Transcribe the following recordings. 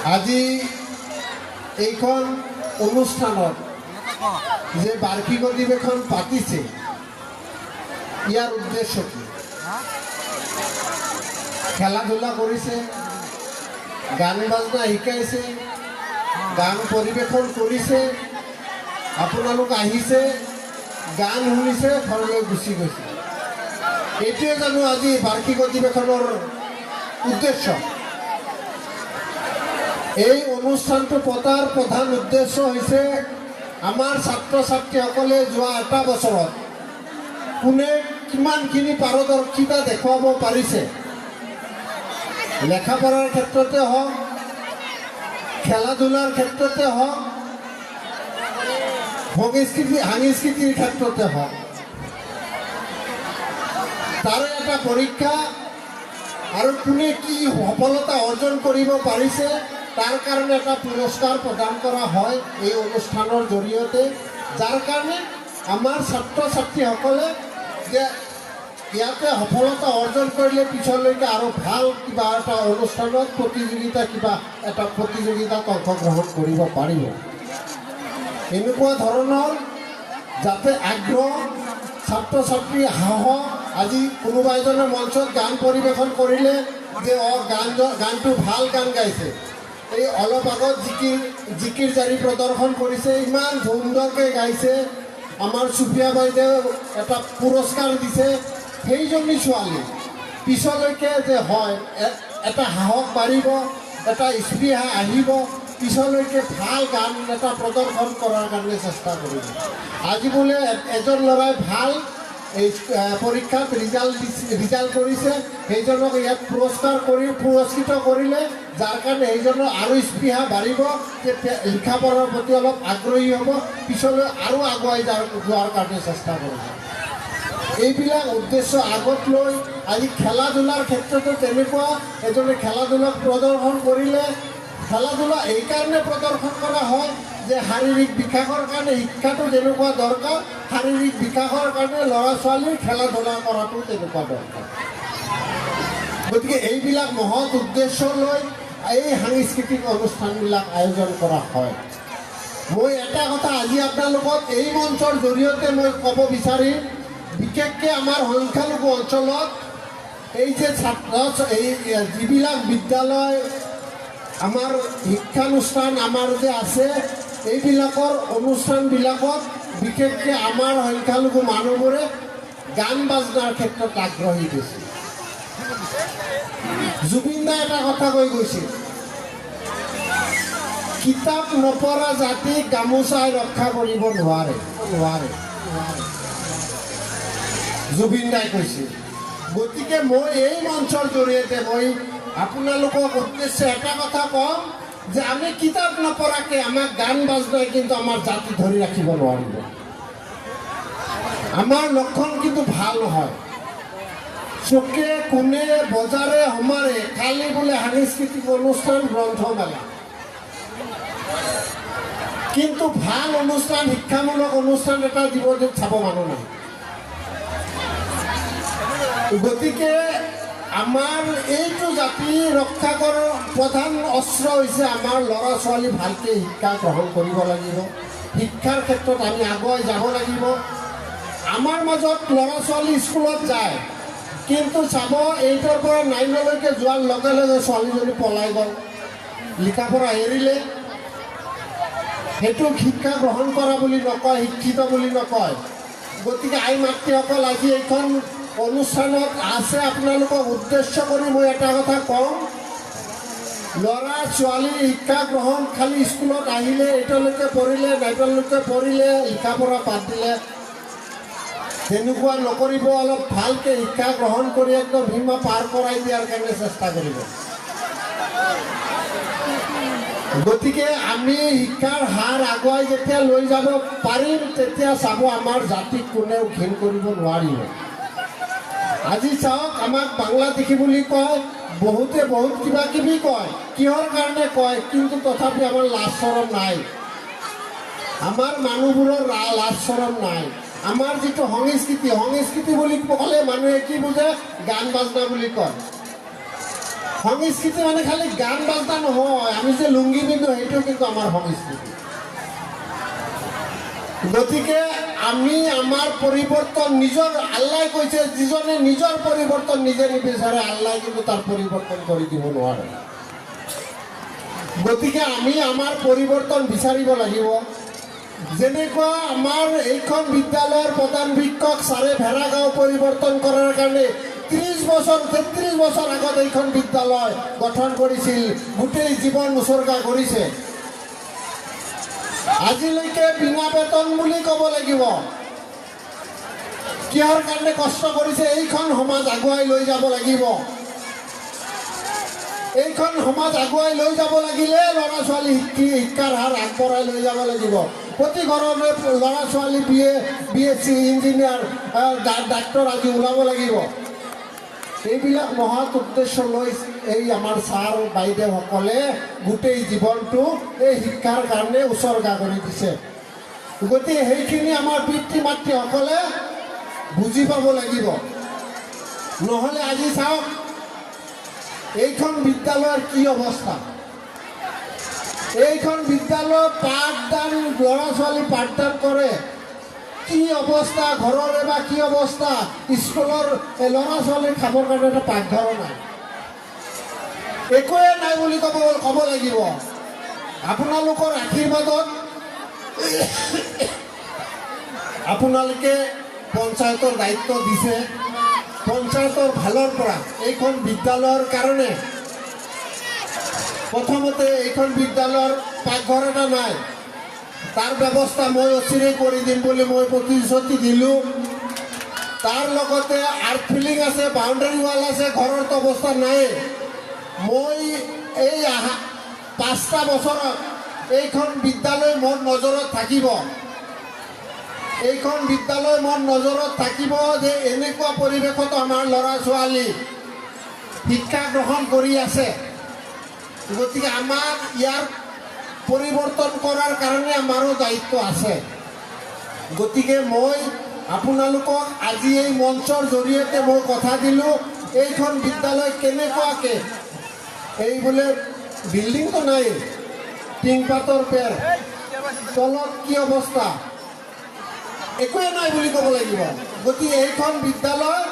আজি এইখন অনুষ্ঠানত যে বাৰ্ষিক অধিৱেশন পাতিছে, ইয়াৰ উদ্দেশ্য কি? খেলা ধূলা কৰিছে, গান বাজনা শিকাইছে, গান পৰিৱেশন কৰিছে, আপোনালোক আহিছে, গান শুনিছে, ঘৰলৈ গুচি গৈছে। এইটোৱে জানো আজি বাৰ্ষিক অধিৱেশনৰ উদ্দেশ্য? এই অনুষ্ঠানটো পতাৰ প্ৰধান উদ্দেশ্য হৈছে আমাৰ ছাত্ৰ ছাত্ৰীসকলে যোৱা এটা বছৰত কোনে কিমানখিনি পাৰদৰ্শিতা দেখুৱাব পাৰিছে, লেখা পঢ়াৰ ক্ষেত্ৰতে হওক, খেলা ধূলাৰ ক্ষেত্ৰতে হওক, সাংস্কৃতিৰ ক্ষেত্ৰতে হওক, তাৰে এটা পৰীক্ষা। আৰু কোনে কি সফলতা অৰ্জন কৰিব পাৰিছে তাৰ কাৰণে এটা পুৰস্কাৰ প্ৰদান কৰা হয় এই অনুষ্ঠানৰ জৰিয়তে, যাৰ কাৰণে আমাৰ ছাত্ৰ ছাত্ৰীসকলে যে ইয়াতে সফলতা অৰ্জন কৰিলে পিছলৈকে আৰু ভাল কিবা এটা অনুষ্ঠানত প্ৰতিযোগিতাত অংশগ্ৰহণ কৰিব পাৰিব। এনেকুৱা ধৰণৰ যাতে আগ্ৰহ, ছাত্ৰ ছাত্ৰী সাহস। আজি কোনোবা এজনে মঞ্চত গান পৰিৱেশন কৰিলে যে গানটো ভাল গান গাইছে, এই অলপ আগত জিকিৰ জাৰি প্ৰদৰ্শন কৰিছে, ইমান সুন্দৰকৈ গাইছে, আমাৰ সুফিয়া বাইদেউ এটা পুৰস্কাৰ দিছে। সেইজনী ছোৱালী পিছলৈকে যে হয় এটা সাহস বাঢ়িব, এটা স্পৃহা আহিব, পিছলৈকে ভাল গান এটা প্ৰদৰ্শন কৰাৰ কাৰণে চেষ্টা কৰিব। আজি বোলে এজন ল'ৰাই ভাল এই পৰীক্ষাত ৰিজাল্ট কৰিছে, সেইজনক ইয়াত পুৰস্কৃত কৰিলে, যাৰ কাৰণে সেইজনৰ আৰু স্পৃহা বাঢ়িব, যে লিখা পঢ়াৰ প্ৰতি অলপ আগ্ৰহী হ'ব, পিছলৈ আৰু আগুৱাই যোৱাৰ কাৰণে চেষ্টা কৰিব। এইবিলাক উদ্দেশ্য আগত লৈ আজি খেলা ধূলাৰ ক্ষেত্ৰতো তেনেকুৱা। এজনে খেলা ধূলাক প্ৰদৰ্শন কৰিলে, খেলা ধূলা এইকাৰণে প্ৰদৰ্শন কৰা হয় যে শাৰীৰিক বিকাশৰ কাৰণে শিক্ষাটো যেনেকুৱা দৰকাৰ, শাৰীৰিক বিকাশৰ কাৰণে ল'ৰা ছোৱালীৰ খেলা ধূলা কৰাটো তেনেকুৱা দৰকাৰ। গতিকে এইবিলাক মহৎ উদ্দেশ্য লৈ এই সাংস্কৃতিক অনুষ্ঠানবিলাক আয়োজন কৰা হয়। মই এটা কথা আজি আপোনালোকক এই মঞ্চৰ জৰিয়তে মই ক'ব বিচাৰিম, বিশেষকৈ আমাৰ সংখ্যালঘু অঞ্চলত এই যে যিবিলাক বিদ্যালয়, আমাৰ শিক্ষানুষ্ঠান আমাৰ যে আছে, এইবিলাকৰ অনুষ্ঠানবিলাকত বিশেষকৈ আমাৰ সংখ্যালঘু মানুহবোৰে গান বাজনাৰ ক্ষেত্ৰত আগ্ৰহী বেছি। জুবিন দাই এটা কথা কৈ গৈছিল, কিতাপ নপঢ়া জাতিক গামোচাই ৰক্ষা কৰিব নোৱাৰে। জুবিন দাই কৈছিল। গতিকে মই এই মঞ্চৰ জৰিয়তে মই আপোনালোকক উদ্দেশ্যে এটা কথা কম যে আমি কিতাপ নপঢ়াকৈ আমাক গান বাজনাই কিন্তু আমাৰ জাতি ধৰি ৰাখিব নোৱাৰিব। আমাৰ লক্ষণ কিন্তু ভাল নহয়। চকে কোণে বজাৰে সমাৰে খালি বোলে সাংস্কৃতিক অনুষ্ঠান, গ্ৰন্থমেলা, কিন্তু ভাল অনুষ্ঠান, শিক্ষামূলক অনুষ্ঠান এটা জীৱনত চাব মানুহ নাই। গতিকে আমাৰ এইটো জাতি ৰক্ষা কৰাৰ প্ৰধান অস্ত্ৰ হৈছে আমাৰ ল'ৰা ছোৱালী ভালকৈ শিক্ষা গ্ৰহণ কৰিব লাগিব। শিক্ষাৰ ক্ষেত্ৰত আমি আগুৱাই যাব লাগিব। আমাৰ মাজত ল'ৰা ছোৱালী স্কুলত যায়, কিন্তু চাব 8ৰ পৰা 9লৈকে যোৱাৰ লগে লগে ছোৱালীজনী পলাই গ'ল, লিখা পঢ়া এৰিলে। সেইটোক শিক্ষা গ্ৰহণ কৰা বুলি নকয়, শিক্ষিত বুলি নকয়। গতিকে আই মাতৃসকল, আজি এইখন অনুষ্ঠানত আছে, আপোনালোকক উদ্দেশ্য কৰি মই এটা কথা কওঁ, ল'ৰা ছোৱালীৰ শিক্ষা গ্ৰহণ খালি স্কুলত আহিলে 8লৈকে পঢ়িলে, 9লৈকে পঢ়িলে, লিখা পঢ়া বাদ দিলে, তেনেকুৱা নকৰিব। অলপ ভালকৈ শিক্ষা গ্ৰহণ কৰি একদম সীমা পাৰ কৰাই দিয়াৰ কাৰণে চেষ্টা কৰিব। গতিকে আমি শিক্ষাৰ হাৰ আগুৱাই যেতিয়া লৈ যাব পাৰিম, তেতিয়া চাব আমাৰ জাতিক কোনেও ঘিণ কৰিব নোৱাৰিব। আজি চাওক, আমাক বাংলাদেশী বুলি কয়, বহুতে বহুত কিবা কিবি কয়, কিহৰ কাৰণে কয়, কিন্তু তথাপি আমাৰ লাজ চৰম নাই। আমাৰ মানুহবোৰৰ লাজ চৰম নাই। আমাৰ যিটো সংস্কৃতি বুলি ক'লে মানুহে কি বুজে, গান বাজনা বুলি কয়। সংস্কৃতি মানে খালি গান বাজনা নহয়, আমি যে লুংগি পিন্ধো সেইটো কিন্তু আমাৰ সংস্কৃতি। গতিকে আমি আমাৰ পৰিৱৰ্তন নিজৰ, আল্লাই কৈছে যিজনে নিজৰ পৰিৱৰ্তন নিজে নিবিচাৰে আল্লাই কিন্তু তাৰ পৰিৱৰ্তন কৰি দিব নোৱাৰে। গতিকে আমি আমাৰ পৰিৱৰ্তন বিচাৰিব লাগিব। যেনেকুৱা আমাৰ এইখন বিদ্যালয়ৰ প্ৰধান শিক্ষক ছাৰে ভেড়াগাঁও পৰিৱৰ্তন কৰাৰ কাৰণে 33 বছৰ আগত এইখন বিদ্যালয় গঠন কৰিছিল, গোটেই জীৱন উচৰ্গা কৰিছে। আজিলৈকে বিনা বেতন বুলি ক'ব লাগিব। কিহৰ কাৰণে কষ্ট কৰিছে? এইখন সমাজ আগুৱাই লৈ যাব লাগিব। এইখন সমাজ আগুৱাই লৈ যাব লাগিলে ল'ৰা ছোৱালী শিক্ষাৰ হাৰ আগবঢ়াই লৈ যাব লাগিব। প্ৰতি ঘৰতে ল'ৰা ছোৱালী BSc ইঞ্জিনিয়াৰ ডাক্তৰ আজি ওলাব লাগিব। এইবিলাক মহৎ উদ্দেশ্য লৈ এই আমাৰ ছাৰ বাইদেউসকলে গোটেই জীৱনটো এই শিক্ষাৰ কাৰণে উচৰ্গা কৰি দিছে। গতিকে সেইখিনি আমাৰ পিতৃ মাতৃসকলে বুজি পাব লাগিব। নহ'লে আজি চাওক এইখন বিদ্যালয়ৰ কি অৱস্থা। এইখন বিদ্যালয়ত পাঠদান, ল'ৰা ছোৱালী পাঠদান কৰে, কি অৱস্থা ঘৰৰে বা কি অৱস্থা। স্কুলৰ ল'ৰা ছোৱালীৰ খাবৰ কাৰণে এটা পাকঘৰ নাই, একোৱে নাই বুলি ক'ব লাগিব। আপোনালোকৰ আশীৰ্বাদত আপোনালোকে পঞ্চায়তৰ দায়িত্ব দিছে, পঞ্চায়তৰ ফালৰ পৰা এইখন বিদ্যালয়ৰ কাৰণে প্ৰথমতে এইখন বিদ্যালয়ৰ পাকঘৰ এটা নাই, তাৰ ব্যৱস্থা মই অচিৰেই কৰি দিম বুলি মই প্ৰতিশ্ৰুতি দিলোঁ। তাৰ লগতে আৰ্ট ফিলিং আছে, বাউণ্ডাৰী ৱাল আছে, ঘৰৰ অৱস্থা নাই। মই এই 5টা বছৰত এইখন বিদ্যালয় মোৰ নজৰত থাকিব। এইখন বিদ্যালয় মোৰ নজৰত থাকিব যে এনেকুৱা পৰিৱেশত আমাৰ ল'ৰা ছোৱালী শিক্ষা গ্ৰহণ কৰি আছে। গতিকে আমাক ইয়াৰ পৰিৱৰ্তন কৰাৰ কাৰণে আমাৰো দায়িত্ব আছে। গতিকে মই আপোনালোকক আজি এই মঞ্চৰ জৰিয়তে মই কথা দিলোঁ, এইখন বিদ্যালয় কেনেকুৱাকৈ, এই বোলে বিল্ডিংটো নাই, টিংপাতৰ পেৰ, তলত কি অৱস্থা, একোৱে নাই বুলি ক'ব লাগিব। গতিকে এইখন বিদ্যালয়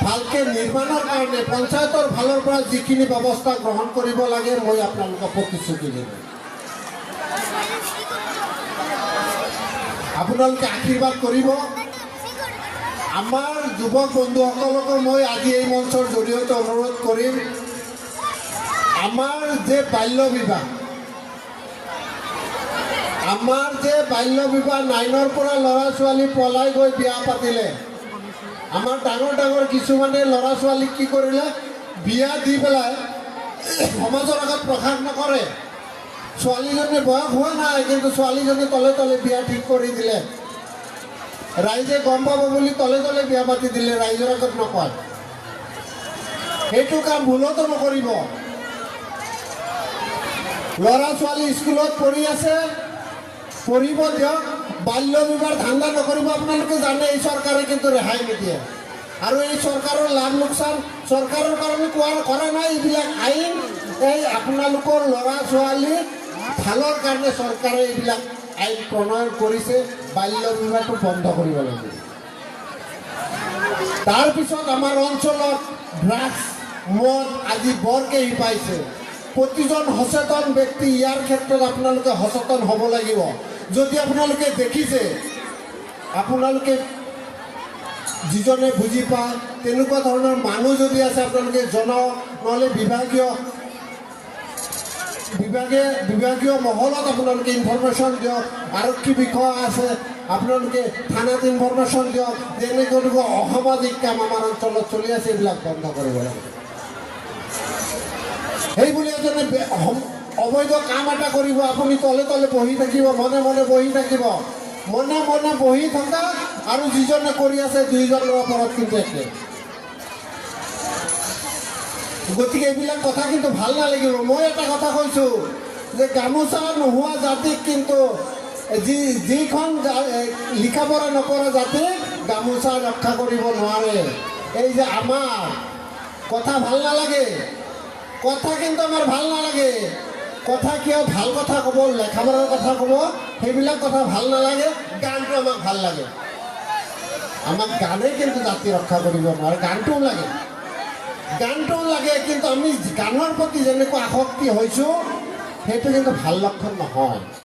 ভালকৈ নিৰ্মাণৰ কাৰণে পঞ্চায়তৰ ফালৰ পৰা যিখিনি ব্যৱস্থা গ্ৰহণ কৰিব লাগে মই আপোনালোকক প্ৰতিশ্ৰুতি দিম। আপোনালোকে আশীৰ্বাদ কৰিব। আমাৰ যুৱক বন্ধুসকলকো মই আজি এই মঞ্চৰ জৰিয়তে অনুৰোধ কৰিম, আমাৰ যে বাল্য বিবাহ 9ৰ পৰা ল'ৰা ছোৱালী পলাই গৈ বিয়া পাতিলে। আমাৰ ডাঙৰ কিছুমানে ল'ৰা ছোৱালীক কি কৰিলে, বিয়া দি পেলাই সমাজৰ আগত প্ৰকাশ নকৰে। ছোৱালীজনীৰ বয়স হোৱা নাই, কিন্তু ছোৱালীজনী তলে তলে বিয়া ঠিক কৰি দিলে, ৰাইজে গম পাব বুলি তলে তলে বিয়া পাতি দিলে, ৰাইজৰ আগত নকয়। সেইটো কাম ভুলতো নকৰিব। ল'ৰা ছোৱালী স্কুলত পঢ়ি আছে, পঢ়িব দিয়ক, বাল্য বিবাহ ধান্দা নকৰিব। আপোনালোকে জানে এই চৰকাৰে কিন্তু ৰেহাই নিদিয়ে, আৰু এই চৰকাৰৰ লাভ লোকচান চৰকাৰৰ কাৰণে কৰা নাই। এইবিলাক আইন এই আপোনালোকৰ ল'ৰা ছোৱালী ভালৰ কাৰণে চৰকাৰে এইবিলাক আইন প্ৰণয়ন কৰিছে। বাল্য বিবাহটো বন্ধ কৰিব লাগিব। তাৰপিছত আমাৰ অঞ্চলত ড্ৰাগছ মদ আজি বৰকৈ পাইছে। প্ৰতিজন সচেতন ব্যক্তি ইয়াৰ ক্ষেত্ৰত আপোনালোকে সচেতন হ'ব লাগিব। যদি আপোনালোকে দেখিছে, আপোনালোকে যিজনে বুজি পায় তেনেকুৱা ধৰণৰ মানুহ যদি আছে আপোনালোকে জনাওক, নহ'লে বিভাগীয় মহলত আপোনালোকে ইনফৰমেশ্যন দিয়ক। আৰক্ষী বিষয়া আছে, আপোনালোকে থানাত ইনফৰমেশ্যন দিয়ক যে এনেকুৱা অসামাজিক কাম আমাৰ অঞ্চলত চলি আছে, এইবিলাক বন্ধ কৰিব লাগে। সেইবুলি এজনে অবৈধ কাম এটা কৰিব, আপুনি তলে তলে বহি থাকিব, মনে মনে বহি থাকিব। মনে মনে বহি থকা আৰু যিজনে কৰি আছে দুইজনৰ ওপৰত কিন্তু একে। গতিকে এইবিলাক কথা কিন্তু ভাল নালাগিব। মই এটা কথা কৈছোঁ যে গামোচা নোহোৱা জাতিক কিন্তু যিখন লিখা পঢ়া নকৰা জাতিক গামোচা ৰক্ষা কৰিব নোৱাৰে। এই যে আমাৰ কথা ভাল নালাগে, কথা কিন্তু আমাৰ ভাল নালাগে। কথা কিয় ভাল কথা ক'ব, লেখা পঢ়াৰ কথা ক'ব, সেইবিলাক কথা ভাল নালাগে। গানটো আমাক ভাল লাগে। আমাক গানে কিন্তু জাতি ৰক্ষা কৰিব নোৱাৰে, গানটোও লাগে, গানটোও লাগে। কিন্তু আমি গানৰ প্ৰতি যেনেকুৱা আসক্তি হৈছোঁ, সেইটো কিন্তু ভাল লক্ষণ নহয়।